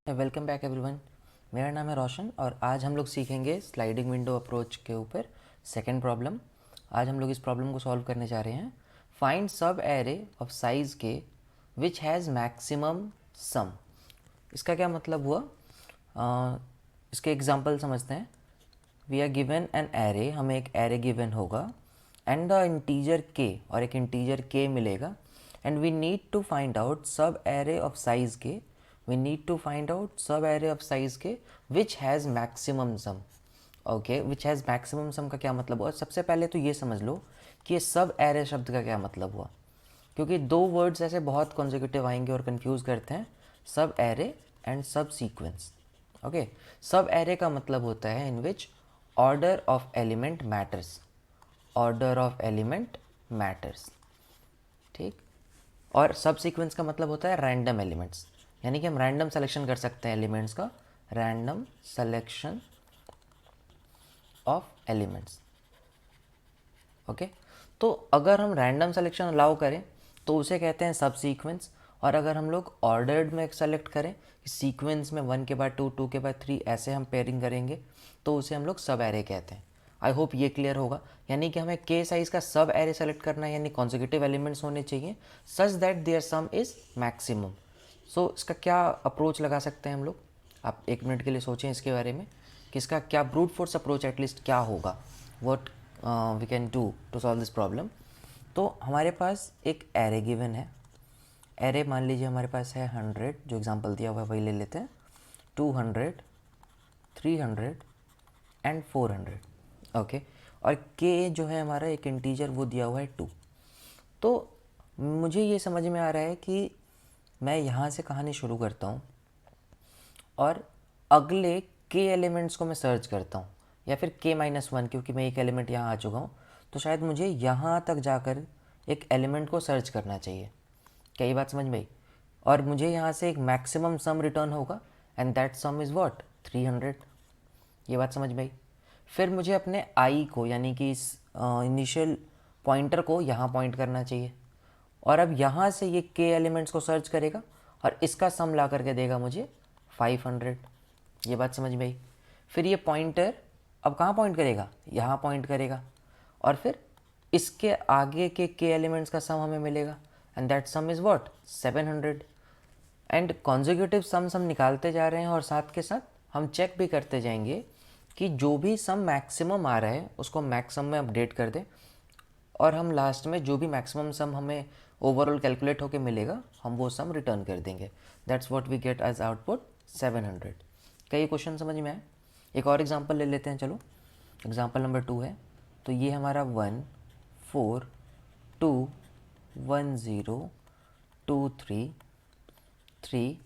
Welcome back everyone. मेरा नाम है रोशन और आज हम लोग सीखेंगे स्लाइडिंग विंडो अप्रोच के ऊपर सेकंड प्रॉब्लम। आज हम लोग इस प्रॉब्लम को सॉल्व करने जा रहे हैं। फाइंड सब array of size K which has maximum सम। इसका क्या मतलब हुआ? इसके एग्जांपल समझते हैं। We are given an array, हमें एक एरे गिवन होगा एंड द इंटीजर के, और एक इंटीजर के मिलेगा and we need to find out subarray of size K subarray of size K which has maximum sum. Okay, which has maximum sum का क्या मतलब हुआ? सबसे पहले तो ये समझ लो कि ये सब एरे शब्द का क्या मतलब हुआ, क्योंकि दो वर्ड्स ऐसे बहुत कॉन्जिक्यूटिव आएंगे और कंफ्यूज करते हैं, subarray and subsequence. Okay, subarray का मतलब होता है in which order of element matters, ठीक। और सब सीक्वेंस का मतलब होता है रैंडम एलिमेंट्स, यानी कि हम रैंडम सेलेक्शन कर सकते हैं एलिमेंट्स का, random selection of elements. Okay, तो अगर हम रैंडम सेलेक्शन अलाउ करें तो उसे कहते हैं सब सीक्वेंस, और अगर हम लोग ऑर्डर्ड में सेलेक्ट करें, सीक्वेंस में 1 के बाद 2, 2 के बाद 3 ऐसे हम पेयरिंग करेंगे, तो उसे हम लोग सब एरे कहते हैं। आई होप ये क्लियर होगा। यानी कि हमें के साइज़ का सब एरे सेलेक्ट करना है, यानी कॉन्जिक्यूटिव एलिमेंट्स होने चाहिए such that there sum is maximum. So इसका क्या अप्रोच लगा सकते हैं हम लोग? आप 1 मिनट के लिए सोचें इसके बारे में कि इसका क्या ब्रूट फोर्स अप्रोच एटलीस्ट क्या होगा, what we can do to solve this problem. तो हमारे पास एक एरे गिवन है। एरे मान लीजिए हमारे पास है 100, जो एग्जांपल दिया हुआ है वही ले लेते हैं, 200, 300 एंड 400। ओके, और के जो है हमारा एक इंटीजर वो दिया हुआ है 2। तो मुझे ये समझ में आ रहा है कि मैं यहाँ से कहानी शुरू करता हूँ और अगले के एलिमेंट्स को मैं सर्च करता हूँ, या फिर k-1, क्योंकि मैं एक एलिमेंट यहाँ आ चुका हूँ, तो शायद मुझे यहाँ तक जाकर एक एलिमेंट को सर्च करना चाहिए। क्या ये बात समझ में आई? और मुझे यहाँ से एक मैक्सिमम सम रिटर्न होगा and that some is what, 300। ये बात समझ में आई? फिर मुझे अपने आई को, यानी कि इस इनिशियल पॉइंटर को यहाँ पॉइंट करना चाहिए, और अब यहाँ से ये के एलिमेंट्स को सर्च करेगा और इसका सम ला करके देगा मुझे 500। ये बात समझ में आई? फिर ये पॉइंटर अब कहाँ पॉइंट करेगा? यहाँ पॉइंट करेगा, और फिर इसके आगे के एलिमेंट्स का सम हमें मिलेगा and that some is what, 700। And consecutive sums हम निकालते जा रहे हैं और साथ के साथ हम चेक भी करते जाएंगे कि जो भी सम मैक्सिमम आ रहा है उसको मैक्सिमम में अपडेट कर दें, और हम लास्ट में जो भी मैक्सिमम सम हमें ओवरऑल कैलकुलेट होके मिलेगा हम वो सम रिटर्न कर देंगे। That's what we get as output 700। क्या ये क्वेश्चन समझ में आया? एक और एग्जांपल ले लेते हैं, चलो। एग्जांपल नंबर 2 है, तो ये हमारा 1 4 2 1 0 2 3 3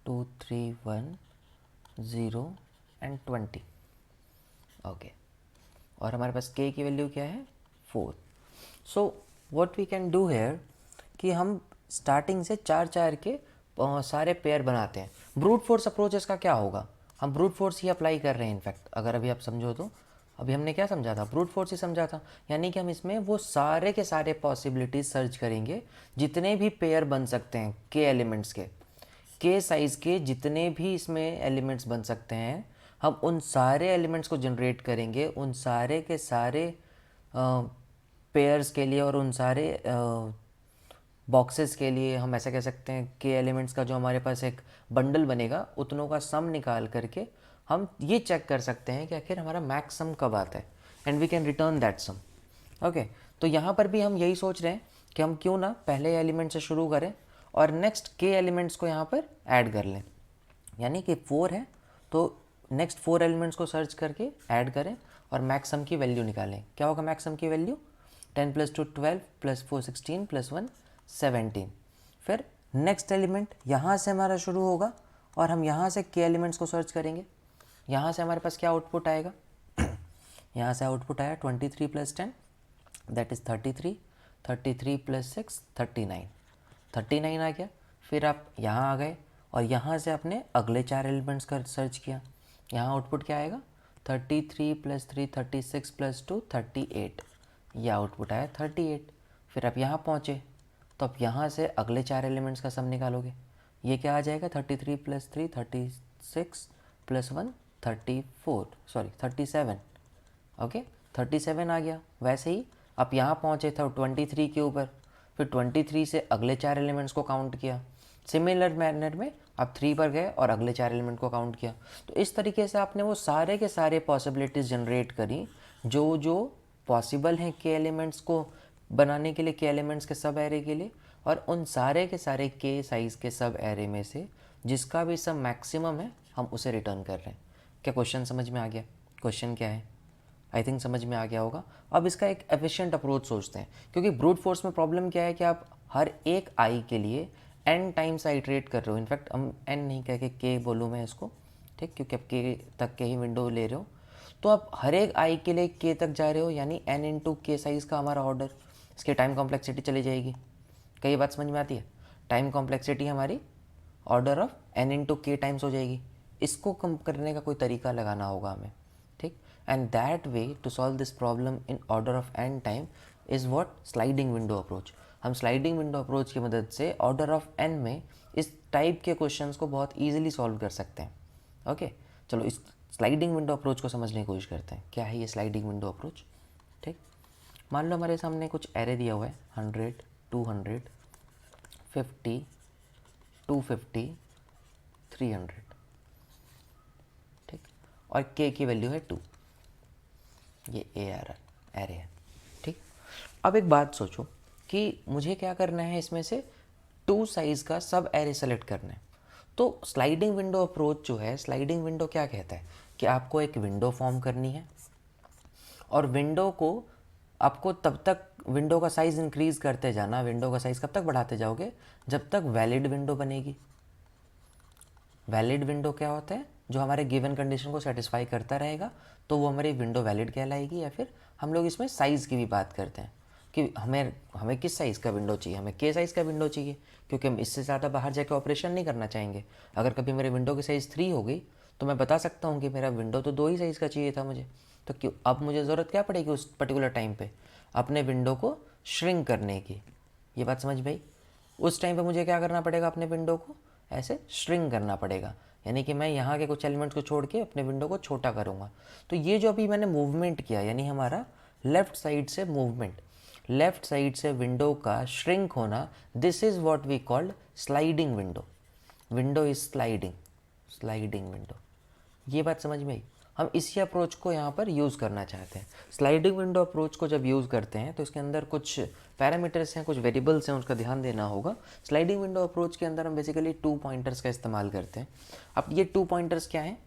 2 3 1 0 एंड 20। ओके, और हमारे पास k की वैल्यू क्या है, 4। So what we can do here कि हम स्टार्टिंग से 4 के सारे पेयर बनाते हैं। ब्रूट फोर्स अप्रोच इसका क्या होगा? हम ब्रूट फोर्स ही अप्लाई कर रहे हैं। इनफैक्ट अगर अभी आप समझो तो अभी हमने क्या समझा था, ब्रूट फोर्स ही समझा था। यानी कि हम इसमें वो सारे के सारे पॉसिबिलिटीज सर्च करेंगे, जितने भी पेयर बन सकते हैं के एलिमेंट्स के साइज़ के जितने भी इसमें एलिमेंट्स बन सकते हैं, हम उन सारे एलिमेंट्स को जनरेट करेंगे, उन सारे के सारे पेयर्स के लिए और उन सारे बॉक्सेस के लिए। हम ऐसा कह सकते हैं कि एलिमेंट्स का जो हमारे पास एक बंडल बनेगा उतनों का सम निकाल करके हम ये चेक कर सकते हैं कि आखिर हमारा मैक्स सम कब आता है, and we can return that sum. Okay, तो यहाँ पर भी हम यही सोच रहे हैं कि हम क्यों ना पहले एलिमेंट से शुरू करें और नेक्स्ट के एलिमेंट्स को यहाँ पर ऐड कर लें। यानी कि 4 है तो नेक्स्ट 4 एलिमेंट्स को सर्च करके ऐड करें और मैक्सम की वैल्यू निकालें। क्या होगा मैक्सम की वैल्यू? 10 + 2 12 + 4 16 + 1 17। फिर नेक्स्ट एलिमेंट यहाँ से हमारा शुरू होगा और हम यहाँ से के एलिमेंट्स को सर्च करेंगे। यहाँ से हमारे पास क्या आउटपुट आएगा? यहाँ से आउटपुट आया 23 + 10 दैट इज़ 33, 33 + 6 39, 39 आ गया। फिर आप यहाँ आ गए और यहाँ से आपने अगले 4 एलिमेंट्स का सर्च किया। यहाँ आउटपुट क्या आएगा? 33 + 3 36 + 2 38, ये आउटपुट आया 38। फिर आप यहाँ पहुँचे तो आप यहाँ से अगले 4 एलिमेंट्स का सम निकालोगे। ये क्या आ जाएगा, 33 + 3 36 + 1 34, सॉरी 37। ओके 37 आ गया। वैसे ही आप यहाँ पहुँचे थे 23 के ऊपर, फिर 23 से अगले 4 एलिमेंट्स को काउंट किया। सिमिलर मैनर में आप 3 पर गए और अगले 4 एलिमेंट को काउंट किया। तो इस तरीके से आपने वो सारे के सारे पॉसिबिलिटीज़ जनरेट करी जो जो पॉसिबल हैं के एलिमेंट्स को बनाने के लिए, के एलिमेंट्स के सब एरे के लिए, और उन सारे के सारे के साइज़ के सब एरे में से जिसका भी सम मैक्सिमम है हम उसे रिटर्न कर रहे हैं। क्या क्वेश्चन समझ में आ गया? क्वेश्चन क्या है? आई थिंक समझ में आ गया होगा। अब इसका एक एफिशिएंट अप्रोच सोचते हैं, क्योंकि ब्रूट फोर्स में प्रॉब्लम क्या है कि आप हर एक आई के लिए n टाइम्स आइट्रेट कर रहे हो। इनफैक्ट हम n नहीं कह के k बोलूँ मैं इसको, ठीक, क्योंकि आप k तक के ही विंडो ले रहे हो। तो आप हर एक आई के लिए k तक जा रहे हो, यानी n × k साइज़ का हमारा ऑर्डर, इसकी टाइम कॉम्प्लेक्सिटी चली जाएगी। क्या ये बात समझ में आती है? टाइम कॉम्प्लेक्सिटी हमारी order of n × k times हो जाएगी। इसको कम करने का कोई तरीका लगाना होगा हमें, ठीक। And that way to solve this problem in order of n time is what sliding window approach. हम स्लाइडिंग विंडो अप्रोच की मदद से ऑर्डर ऑफ n में इस टाइप के क्वेश्चंस को बहुत ईजिली सॉल्व कर सकते हैं। ओके चलो इस स्लाइडिंग विंडो अप्रोच को समझने की कोशिश करते हैं। क्या है ये स्लाइडिंग विंडो अप्रोच? ठीक, मान लो हमारे सामने कुछ एरे दिया हुआ है 100, 200, 50, 250, 300, ठीक, और k की वैल्यू है 2। ये एरे है, ठीक। अब एक बात सोचो कि मुझे क्या करना है, इसमें से 2 साइज़ का सब एरे सेलेक्ट करना है। तो स्लाइडिंग विंडो अप्रोच जो है, स्लाइडिंग विंडो क्या कहता है कि आपको एक विंडो फॉर्म करनी है, और विंडो को आपको तब तक विंडो का साइज़ इंक्रीज़ करते जाना। विंडो का साइज़ कब तक बढ़ाते जाओगे? जब तक वैलिड विंडो बनेगी। वैलिड विंडो क्या होता है? जो हमारे गिवन कंडीशन को सेटिस्फाई करता रहेगा, तो वो हमारी विंडो वैलिड कहलाएगी। या फिर हम लोग इसमें साइज़ की भी बात करते हैं कि हमें किस साइज़ का विंडो चाहिए। हमें के साइज़ का विंडो चाहिए, क्योंकि हम इससे ज़्यादा बाहर जाके ऑपरेशन नहीं करना चाहेंगे। अगर कभी मेरे विंडो की साइज़ 3 हो गई तो मैं बता सकता हूँ कि मेरा विंडो तो 2 ही साइज़ का चाहिए था मुझे। तो क्यों अब मुझे ज़रूरत क्या पड़ेगी उस पर्टिकुलर टाइम पे? अपने विंडो को श्रिंक करने की। ये बात समझ भाई? उस टाइम पे मुझे क्या करना पड़ेगा? अपने विंडो को ऐसे श्रिंक करना पड़ेगा, यानी कि मैं यहाँ के कुछ एलिमेंट्स को छोड़ के अपने विंडो को छोटा करूँगा। तो ये जो अभी मैंने मूवमेंट किया, यानी हमारा लेफ़्ट साइड से मूवमेंट, लेफ़्ट साइड से विंडो का श्रिंक होना, this is what we called sliding window. Window is sliding, sliding window. ये बात समझ में आई? हम इसी अप्रोच को यहाँ पर यूज़ करना चाहते हैं। स्लाइडिंग विंडो अप्रोच को जब यूज़ करते हैं तो इसके अंदर कुछ पैरामीटर्स हैं, कुछ वेरिएबल्स हैं, उसका ध्यान देना होगा। स्लाइडिंग विंडो अप्रोच के अंदर हम बेसिकली 2 पॉइंटर्स का इस्तेमाल करते हैं। अब ये 2 पॉइंटर्स क्या हैं?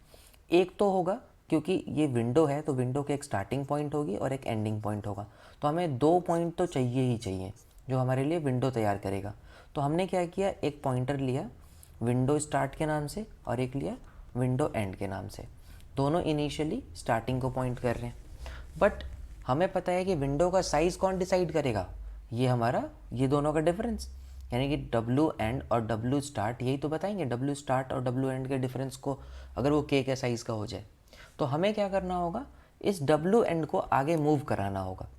एक तो होगा, क्योंकि ये विंडो है तो विंडो के एक स्टार्टिंग पॉइंट होगी और एक एंडिंग पॉइंट होगा, तो हमें 2 पॉइंट तो चाहिए ही चाहिए जो हमारे लिए विंडो तैयार करेगा। तो हमने क्या किया, एक पॉइंटर लिया विंडो स्टार्ट के नाम से और एक लिया विंडो एंड के नाम से। दोनों इनिशियली स्टार्टिंग को पॉइंट कर रहे हैं, बट हमें पता है कि विंडो का साइज़ कौन डिसाइड करेगा? ये हमारा, ये दोनों का डिफरेंस, यानी कि डब्ल्यू एंड और डब्ल्यू स्टार्ट, यही तो बताएंगे डब्ल्यू स्टार्ट और डब्ल्यू एंड के डिफरेंस को, अगर वो के साइज़ का हो जाए। तो हमें क्या करना होगा, इस डब्ल्यू एंड को आगे मूव कराना होगा।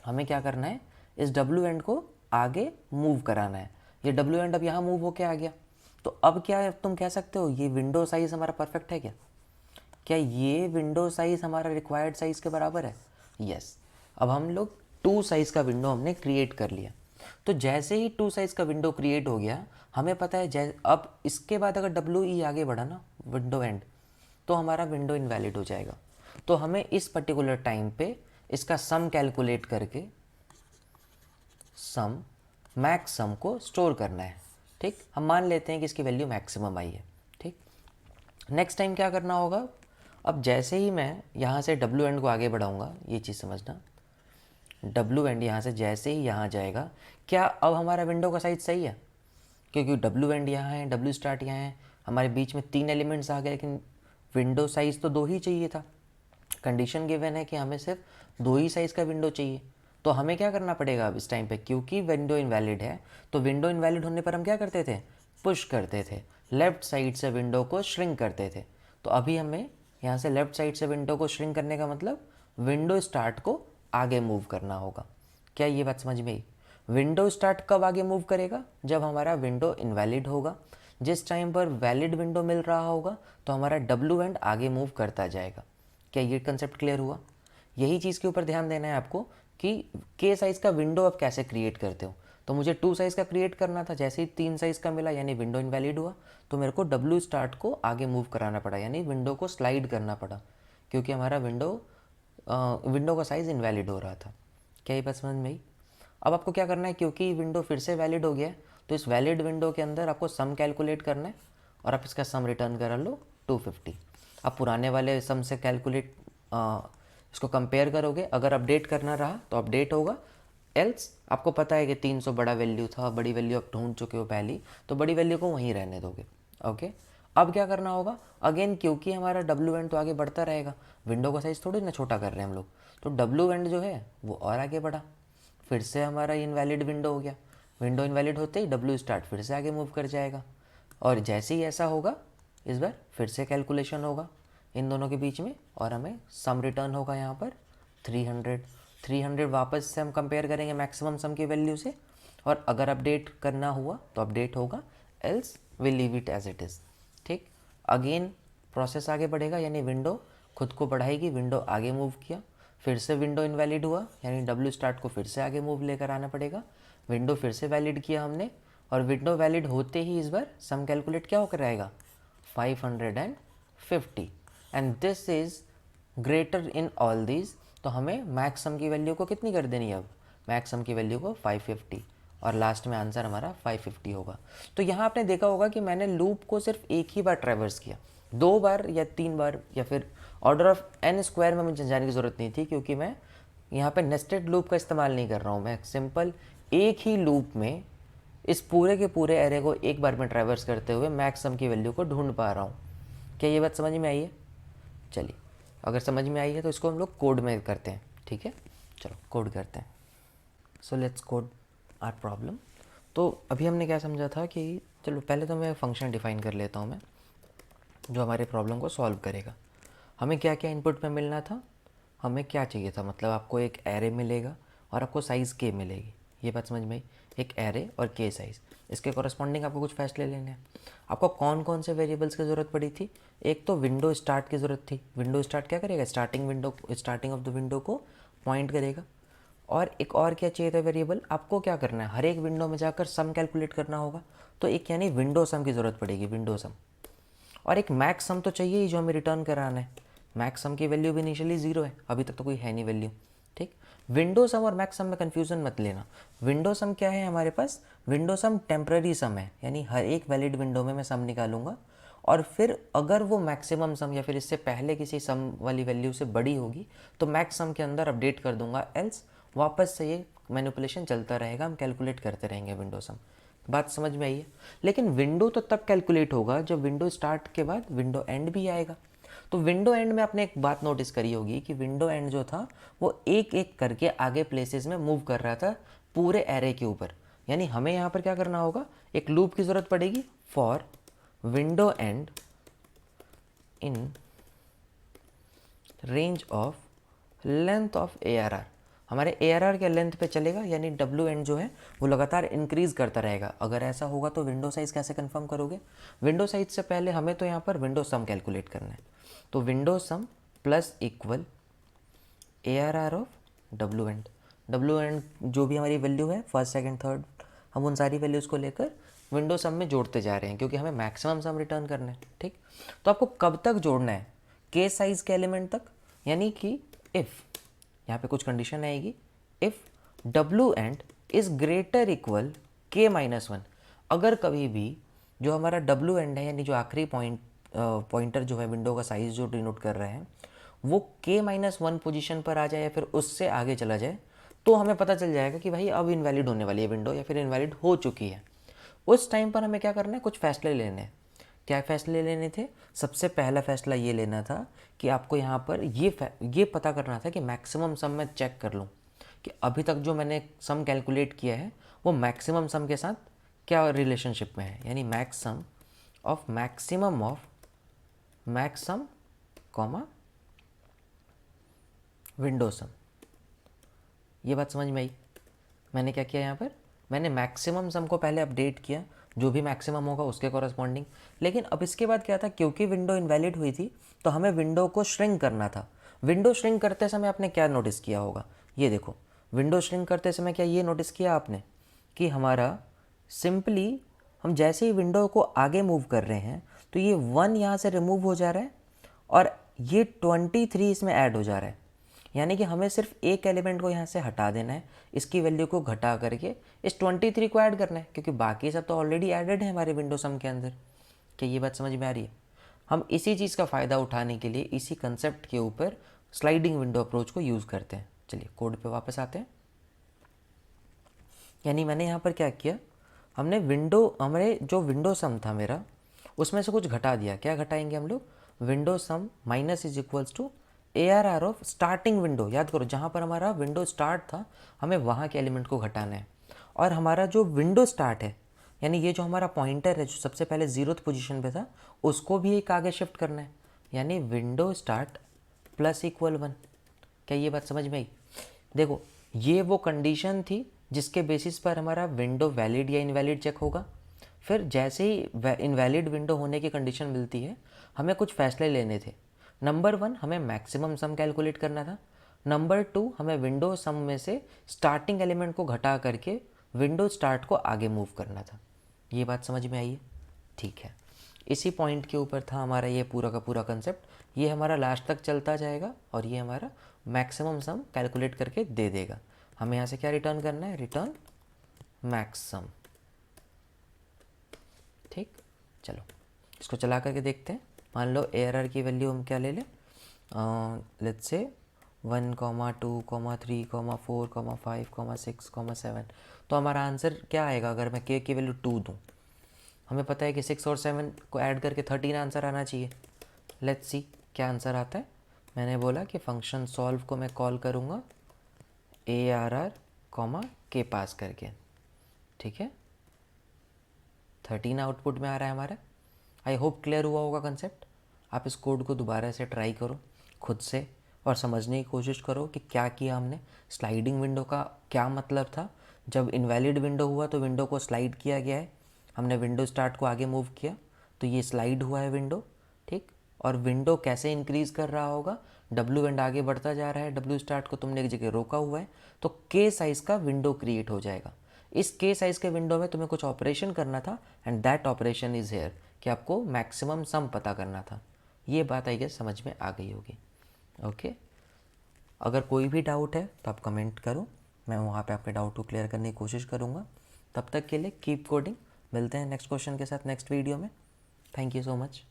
हमें क्या करना है, इस डब्ल्यू एंड को आगे मूव कराना है। ये डब्ल्यू एंड अब यहाँ मूव होके आ गया, तो अब क्या तुम कह सकते हो, ये विंडो साइज़ हमारा परफेक्ट है क्या? क्या ये विंडो साइज़ हमारा रिक्वायर्ड साइज़ के बराबर है? यस। अब हम लोग 2 साइज़ का विंडो हमने क्रिएट कर लिया। तो जैसे ही 2 साइज़ का विंडो क्रिएट हो गया, हमें पता है अब इसके बाद अगर डब्ल्यू ई आगे बढ़ा ना विंडो एंड, तो हमारा विंडो इनवैलिड हो जाएगा। तो हमें इस पर्टिकुलर टाइम पे इसका सम कैलकुलेट करके सम, मैक्स सम को स्टोर करना है। ठीक, हम मान लेते हैं कि इसकी वैल्यू मैक्सिमम आई है। ठीक, नेक्स्ट टाइम क्या करना होगा, अब जैसे ही मैं यहाँ से डब्ल्यू एंड को आगे बढ़ाऊँगा, ये चीज़ समझना, डब्ल्यू एंड यहाँ से जैसे ही यहाँ जाएगा, क्या अब हमारा विंडो का साइज़ सही है? क्योंकि डब्ल्यू एंड यहाँ है, डब्ल्यू स्टार्ट यहाँ है, हमारे बीच में 3 एलिमेंट्स आ गए, लेकिन विंडो साइज़ तो 2 ही चाहिए था। कंडीशन गिवन है कि हमें सिर्फ 2 ही साइज़ का विंडो चाहिए। तो हमें क्या करना पड़ेगा अब इस टाइम पे, क्योंकि विंडो इनवैलिड है, तो विंडो इनवैलिड होने पर हम क्या करते थे, पुश करते थे, लेफ़्ट साइड से विंडो को श्रिंक करते थे। तो अभी हमें यहाँ से लेफ़्ट साइड से विंडो को श्रिंक करने का मतलब विंडो स्टार्ट को आगे मूव करना होगा। क्या ये बात समझ में आई? विंडो स्टार्ट कब आगे मूव करेगा? जब हमारा विंडो इनवैलिड होगा। जिस टाइम पर वैलिड विंडो मिल रहा होगा तो हमारा डब्ल्यू एंड आगे मूव करता जाएगा। क्या ये कंसेप्ट क्लियर हुआ? यही चीज़ के ऊपर ध्यान देना है आपको कि के साइज़ का विंडो आप कैसे क्रिएट करते हो। तो मुझे 2 साइज़ का क्रिएट करना था, जैसे ही 3 साइज़ का मिला यानी विंडो इनवैलिड हुआ, तो मेरे को डब्ल्यू स्टार्ट को आगे मूव कराना पड़ा, यानी विंडो को स्लाइड करना पड़ा, क्योंकि हमारा विंडो का साइज़ इनवैलिड हो रहा था। क्या ये बात समझ में आई? अब आपको क्या करना है, क्योंकि विंडो फिर से वैलिड हो गया है, तो इस वैलिड विंडो के अंदर आपको सम कैलकुलेट करना है और आप इसका सम रिटर्न करा लो 250। आप पुराने वाले सम से कैलकुलेट इसको कंपेयर करोगे, अगर अपडेट करना रहा तो अपडेट होगा, एल्स आपको पता है कि 300 बड़ा वैल्यू था, बड़ी वैल्यू आप ढूंढ चुके हो पहली, तो बड़ी वैल्यू को वहीं रहने दोगे। ओके, अब क्या करना होगा, अगेन क्योंकि हमारा डब्ल्यू एंड तो आगे बढ़ता रहेगा, विंडो का साइज़ थोड़ी ना छोटा कर रहे हैं हम लोग, तो डब्ल्यू एंड जो है वो और आगे बढ़ा, फिर से हमारा इनवैलिड विंडो हो गया। विंडो इनवैलिड होते ही डब्ल्यू स्टार्ट फिर से आगे मूव कर जाएगा, और जैसे ही ऐसा होगा इस बार फिर से कैलकुलेशन होगा इन दोनों के बीच में, और हमें सम रिटर्न होगा यहाँ पर 300 वापस से हम कंपेयर करेंगे मैक्सिमम सम की वैल्यू से, और अगर अपडेट करना हुआ तो अपडेट होगा, else will leave it as it is. ठीक, अगेन प्रोसेस आगे बढ़ेगा, यानी विंडो खुद को बढ़ाएगी, विंडो आगे मूव किया, फिर से विंडो इनवैलिड हुआ, यानी डब्ल्यू स्टार्ट को फिर से आगे मूव लेकर आना पड़ेगा, विंडो फिर से वैलिड किया हमने, और विंडो वैलिड होते ही इस बार सम कैलकुलेट क्या होकर आएगा 550, and this is greater in all these. तो हमें मैक्स सम की वैल्यू को कितनी कर देनी है, अब मैक्स सम की वैल्यू को 550, और लास्ट में आंसर हमारा 550 होगा। तो यहाँ आपने देखा होगा कि मैंने लूप को सिर्फ एक ही बार ट्रैवर्स किया, 2 बार या 3 बार या फिर ऑर्डर ऑफ n स्क्वायर में मुझे जाने की ज़रूरत नहीं थी, क्योंकि मैं यहाँ पे नेस्टेड लूप का इस्तेमाल नहीं कर रहा हूँ, मैं सिंपल एक ही लूप में इस पूरे के पूरे एरे को एक बार में ट्रैवर्स करते हुए मैक्स सम की वैल्यू को ढूंढ पा रहा हूँ। क्या ये बात समझ में आई है? चलिए, अगर समझ में आई है तो इसको हम लोग कोड में करते हैं। ठीक है, चलो कोड करते हैं। So let's code our problem. तो अभी हमने क्या समझा था कि चलो पहले तो मैं फंक्शन डिफाइन कर लेता हूँ मैं, जो हमारे प्रॉब्लम को सॉल्व करेगा। हमें क्या क्या इनपुट में मिलना था, हमें क्या चाहिए था, मतलब आपको एक एरे मिलेगा और आपको साइज़ के मिलेगी, ये बात समझ में आई, एक एरे और के साइज़, इसके कॉरस्पॉन्डिंग आपको कुछ फैसले लेने हैं। आपको कौन कौन से वेरिएबल्स की ज़रूरत पड़ी थी, एक तो विंडो स्टार्ट की ज़रूरत थी, विंडो स्टार्ट क्या करेगा, स्टार्टिंग ऑफ द विंडो को पॉइंट करेगा, और एक और क्या चाहिए था वेरिएबल, आपको क्या करना है, हर एक विंडो में जाकर सम कैलकुलेट करना होगा, तो एक यानी विंडो सम की ज़रूरत पड़ेगी, विंडो सम, और एक मैक्स सम तो चाहिए ही जो हमें रिटर्न कराना है। मैक्स सम की वैल्यू भी इनिशियली 0 है, अभी तक तो कोई है नहीं वैल्यू। ठीक, विंडो सम और मैक्स सम में कन्फ्यूज़न मत लेना। विंडो सम क्या है हमारे पास, विंडो सम टेम्प्रेरी सम है, यानी हर एक वैलिड विंडो में मैं सम निकालूंगा, और फिर अगर वो मैक्सिमम सम या फिर इससे पहले किसी सम वाली वैल्यू से बड़ी होगी तो मैक्स सम के अंदर अपडेट कर दूंगा, एल्स वापस से ये मैनिपुलेशन चलता रहेगा, हम कैलकुलेट करते रहेंगे विंडो सम। बात समझ में आई है? लेकिन विंडो तो तब कैलकुलेट होगा जब विंडो स्टार्ट के बाद विंडो एंड भी आएगा। तो विंडो एंड में आपने एक बात नोटिस करी होगी कि विंडो एंड जो था वो एक एक करके आगे प्लेसेस में मूव कर रहा था पूरे एरे के ऊपर, यानी हमें यहाँ पर क्या करना होगा, एक लूप की ज़रूरत पड़ेगी, for window and in range of length of ARR। हमारे ARR के लेंथ पे चलेगा, यानी डब्ल्यू एंड जो है वो लगातार इंक्रीज़ करता रहेगा। अगर ऐसा होगा तो विंडो साइज़ कैसे कंफर्म करोगे, विंडो साइज से पहले हमें तो यहाँ पर विंडो सम कैलकुलेट करना है, तो window sum plus equal ARR of W and जो भी हमारी वैल्यू है फर्स्ट सेकंड थर्ड, हम उन सारी वैल्यूज़ को लेकर विंडो सम में जोड़ते जा रहे हैं, क्योंकि हमें मैक्सिमम सम रिटर्न करना है। ठीक, तो आपको कब तक जोड़ना है, के साइज़ के एलिमेंट तक, यानी कि इफ़ यहाँ पे कुछ कंडीशन आएगी, if W and is greater equal k-1। अगर कभी भी जो हमारा डब्ल्यू एंड है, यानी जो आखिरी पॉइंटर जो है विंडो का साइज़ जो डिनोट कर रहे हैं, वो k-1 पोजीशन पर आ जाए या फिर उससे आगे चला जाए, तो हमें पता चल जाएगा कि भाई अब इनवैलिड होने वाली है विंडो, या फिर इनवैलिड हो चुकी है। उस टाइम पर हमें क्या करना है, कुछ फैसले लेने हैं। क्या फैसले लेने थे, सबसे पहला फैसला ये लेना था कि आपको यहाँ पर ये पता करना था कि मैक्सिमम सम मैं चेक कर लूँ कि अभी तक जो मैंने सम कैलकुलेट किया है वो मैक्सिमम सम के साथ क्या रिलेशनशिप में है, यानी मैक्स सम कॉमा विंडो सम। ये बात समझ में आई? मैंने क्या किया यहाँ पर, मैंने मैक्सिमम सम को पहले अपडेट किया, जो भी मैक्सिमम होगा उसके कॉरस्पॉन्डिंग। लेकिन अब इसके बाद क्या था, क्योंकि विंडो इनवैलिड हुई थी तो हमें विंडो को श्रिंक करना था। विंडो श्रिंक करते समय आपने क्या नोटिस किया होगा, ये देखो, विंडो श्रिंक करते समय क्या ये नोटिस किया आपने कि हमारा सिंपली हम जैसे ही विंडो को आगे मूव कर रहे हैं तो ये 1 यहाँ से रिमूव हो जा रहा है और ये 23 इसमें ऐड हो जा रहा है। यानी कि हमें सिर्फ एक एलिमेंट को यहाँ से हटा देना है, इसकी वैल्यू को घटा करके इस 23 को ऐड करना है, क्योंकि बाकी सब तो ऑलरेडी एडेड है हमारे विंडो सम के अंदर। क्या ये बात समझ में आ रही है? हम इसी चीज़ का फ़ायदा उठाने के लिए इसी कंसेप्ट के ऊपर स्लाइडिंग विंडो अप्रोच को यूज़ करते हैं। चलिए कोड पे वापस आते हैं। यानी मैंने यहाँ पर क्या किया, हमने हमारे जो विंडो सम था मेरा, उसमें से कुछ घटा दिया। क्या घटाएंगे हम लोग, window sum minus is equals to ARR of starting window. याद करो, जहाँ पर हमारा विंडो स्टार्ट था हमें वहाँ के एलिमेंट को घटाना है। और हमारा जो विंडो स्टार्ट है, यानी ये जो हमारा पॉइंटर है जो सबसे पहले 0th पोजीशन पे था, उसको भी एक आगे शिफ्ट करना है। यानी विंडो स्टार्ट प्लस इक्वल 1। क्या ये बात समझ में आई? देखो, ये वो कंडीशन थी जिसके बेसिस पर हमारा विंडो वैलिड या इनवैलिड चेक होगा। फिर जैसे ही इनवैलिड विंडो होने की कंडीशन मिलती है, हमें कुछ फैसले लेने थे। नंबर 1, हमें मैक्सिमम सम कैलकुलेट करना था। नंबर 2, हमें विंडो सम में से स्टार्टिंग एलिमेंट को घटा करके विंडो स्टार्ट को आगे मूव करना था। ये बात समझ में आई है? ठीक है, इसी पॉइंट के ऊपर था हमारा ये पूरा का पूरा कंसेप्ट। ये हमारा लास्ट तक चलता जाएगा और ये हमारा मैक्सिमम सम कैलकुलेट करके दे देगा। हमें यहाँ से क्या रिटर्न करना है, रिटर्न मैक्स सम। ठीक, चलो इसको चला करके देखते हैं। मान लो ARR की वैल्यू हम क्या ले लें, लेट्स से 1, 2, 3, 4, 5, 6, 7। तो हमारा आंसर क्या आएगा अगर मैं k की वैल्यू 2 दूँ? हमें पता है कि 6 और 7 को ऐड करके 13 आंसर आना चाहिए। लेट्स सी क्या आंसर आता है। मैंने बोला कि फंक्शन सॉल्व को मैं कॉल करूँगा ARR k पास करके। ठीक है, 13 आउटपुट में आ रहा है हमारा। आई होप क्लियर हुआ होगा कंसेप्ट। आप इस कोड को दोबारा से ट्राई करो खुद से और समझने की कोशिश करो कि क्या किया हमने। स्लाइडिंग विंडो का क्या मतलब था, जब इनवैलिड विंडो हुआ तो विंडो को स्लाइड किया गया है। हमने विंडो स्टार्ट को आगे मूव किया तो ये स्लाइड हुआ है विंडो। ठीक, और विंडो कैसे इंक्रीज़ कर रहा होगा, डब्ल्यू एंड आगे बढ़ता जा रहा है, डब्ल्यू स्टार्ट को तुमने एक जगह रोका हुआ है तो के साइज़ का विंडो क्रिएट हो जाएगा। इस के साइज़ के विंडो में तुम्हें कुछ ऑपरेशन करना था and that operation is here, कि आपको मैक्सिमम सम पता करना था। ये बात आई गेस समझ में आ गई होगी। ओके, अगर कोई भी डाउट है तो आप कमेंट करो, मैं वहाँ पे आपके डाउट को क्लियर करने की कोशिश करूँगा। तब तक के लिए कीप कोडिंग। मिलते हैं नेक्स्ट क्वेश्चन के साथ नेक्स्ट वीडियो में। Thank you so much.